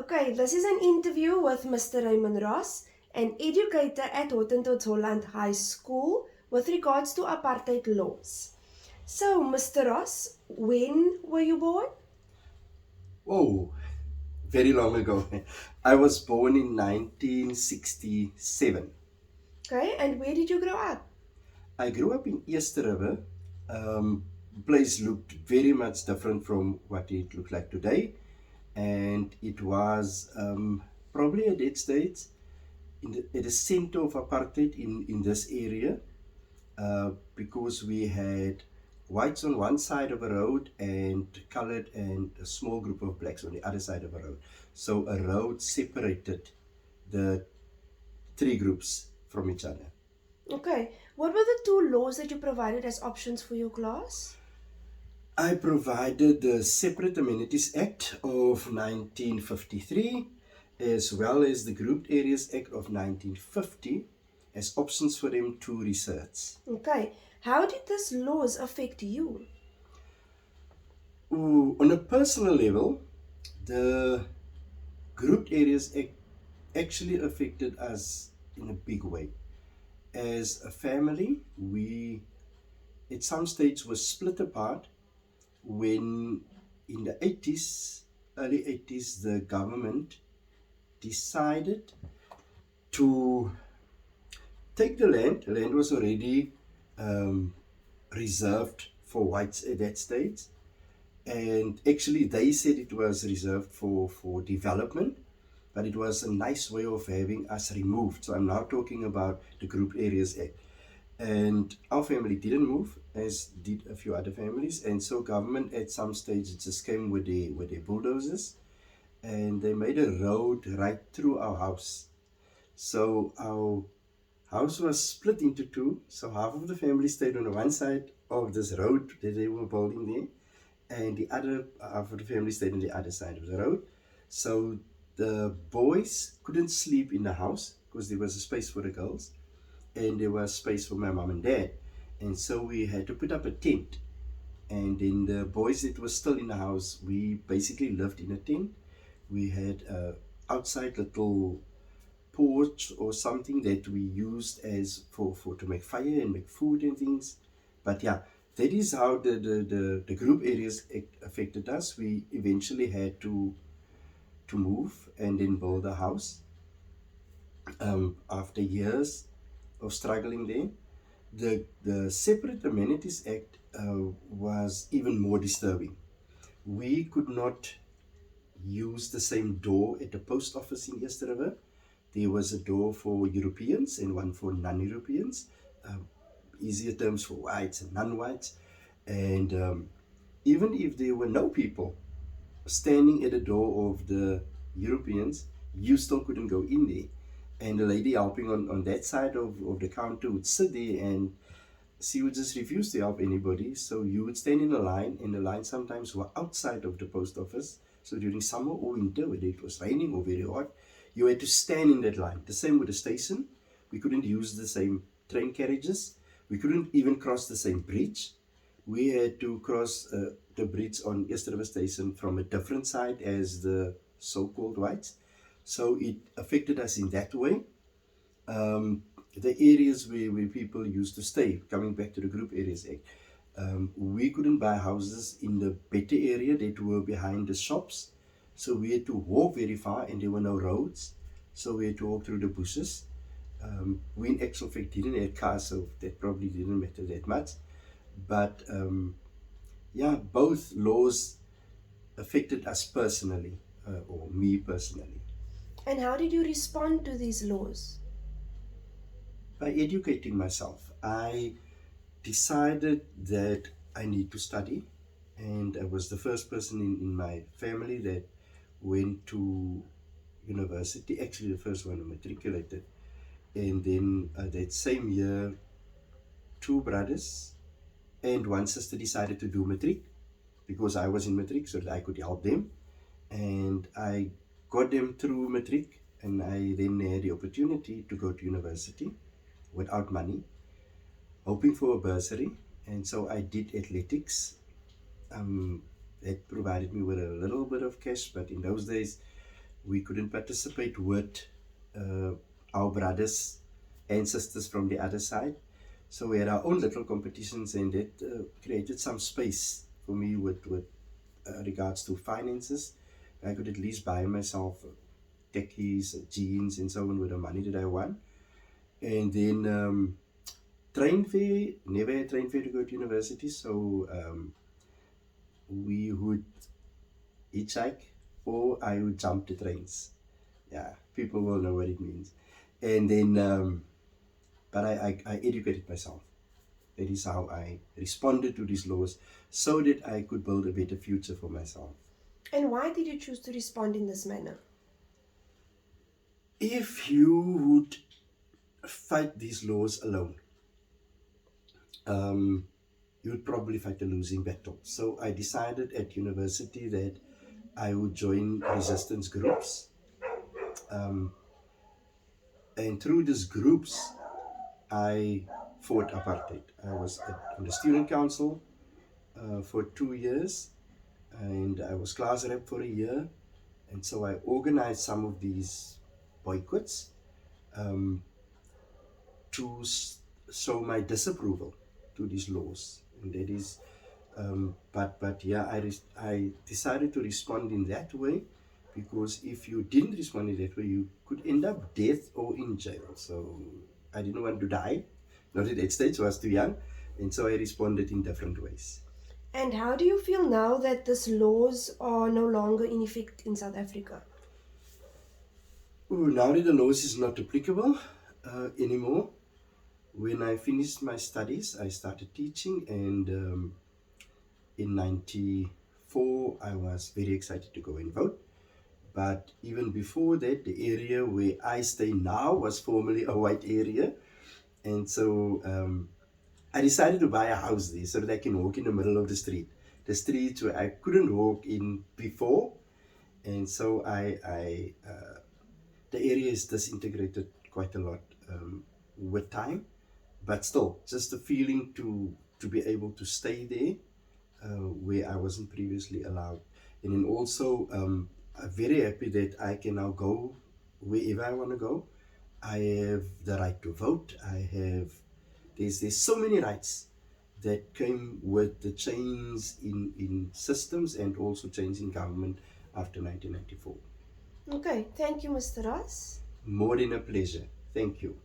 Okay, this is an interview with Mr. Raymond Ross, an educator at Holland High School with regards to apartheid laws. So, Mr. Ross, when were you born? Oh, very long ago. I was born in 1967. Okay, and where did you grow up? I grew up in East River. Place looked very much different from what it looked like today, and it was probably at that stage at the center of apartheid in this area, because we had whites on one side of a road and colored and a small group of blacks on the other side of a road. So a road separated the three groups from each other. Okay, what were the two laws that you provided as options for your class? I provided the Separate Amenities Act of 1953 as well as the Grouped Areas Act of 1950 as options for them to research. Okay, how did these laws affect you? Ooh, on a personal level, the Grouped Areas Act actually affected us in a big way. As a family, we at some stage were split apart when in the 80s, early 80s, the government decided to take the land. The land was already um, reserved for whites at that stage. And actually, they said it was reserved for development, but it was a nice way of having us removed. So I'm now talking about the Group Areas Act. And our family didn't move, as did a few other families. And so government at some stage just came with the bulldozers, and they made a road right through our house. So our house was split into two. So half of the family stayed on the one side of this road that they were building there, and the other half of the family stayed on the other side of the road. So the boys couldn't sleep in the house because there was a space for the girls and there was space for my mom and dad. And so we had to put up a tent. And then the boys that were still in the house, we basically lived in a tent. We had a outside little porch or something that we used as for to make fire and make food and things. But yeah, that is how the group areas affected us. We eventually had to move and then build a house after years of struggling there. The Separate Amenities Act was even more disturbing. We could not use the same door at the post office in East River. There was a door for Europeans and one for non-Europeans. Um, Easier terms for whites and non-whites. And even if there were no people standing at the door of the Europeans, you still couldn't go in there. And the lady helping on that side of the counter would sit there and she would just refuse to help anybody. So you would stand in a line, and the line sometimes were outside of the post office. So during summer or winter, whether it was raining or very hot, you had to stand in that line. The same with the station. We couldn't use the same train carriages. We couldn't even cross the same bridge. We had to cross the bridge on East River Station from a different side as the so-called whites. So it affected us in that way. Um, the areas where people used to stay, coming back to the Group Areas Act, we couldn't buy houses in the better area that were behind the shops. So we had to walk very far and there were no roads. So we had to walk through the bushes. We in actual fact didn't have cars, so that probably didn't matter that much. But yeah, both laws affected us personally, or me personally. And how did you respond to these laws? By educating myself, I decided that I need to study, and I was the first person in my family that went to university, actually, the first one who matriculated. And then that same year, two brothers and one sister decided to do matric because I was in matric so that I could help them. And I got them through matric, and I then had the opportunity to go to university without money, hoping for a bursary. And so I did athletics. That provided me with a little bit of cash, but in those days, we couldn't participate with our brothers and sisters from the other side. So we had our own little competitions, and it created some space for me with regards to finances. I could at least buy myself techies, jeans, and so on with the money that I won. And then train fare, never had train fare to go to university, so we would hitchhike or I would jump the trains. Yeah, people will know what it means. And then, but I educated myself. That is how I responded to these laws so that I could build a better future for myself. And why did you choose to respond in this manner? If you would fight these laws alone, you would probably fight a losing battle. So I decided at university that I would join resistance groups. And through these groups, I fought apartheid. I was on the student council for 2 years, and I was class rep for a year. And so I organized some of these boycotts to show my disapproval to these laws. And that is, but yeah, I decided to respond in that way, because if you didn't respond in that way, you could end up death or in jail. So I didn't want to die. Not at that stage, I was too young. And so I responded in different ways. And how do you feel now that these laws are no longer in effect in South Africa? Now that the laws is not applicable anymore, when I finished my studies, I started teaching, and in 94, I was very excited to go and vote. But even before that, the area where I stay now was formerly a white area. And so I decided to buy a house there so that I can walk in the middle of the street where I couldn't walk in before. And so the area is disintegrated quite a lot with time, but still, just the feeling to be able to stay there where I wasn't previously allowed. And then also, I'm very happy that I can now go wherever I want to go. I have the right to vote. There's so many rights that came with the change in systems and also change in government after 1994. Okay, thank you, Mr. Ross. More than a pleasure. Thank you.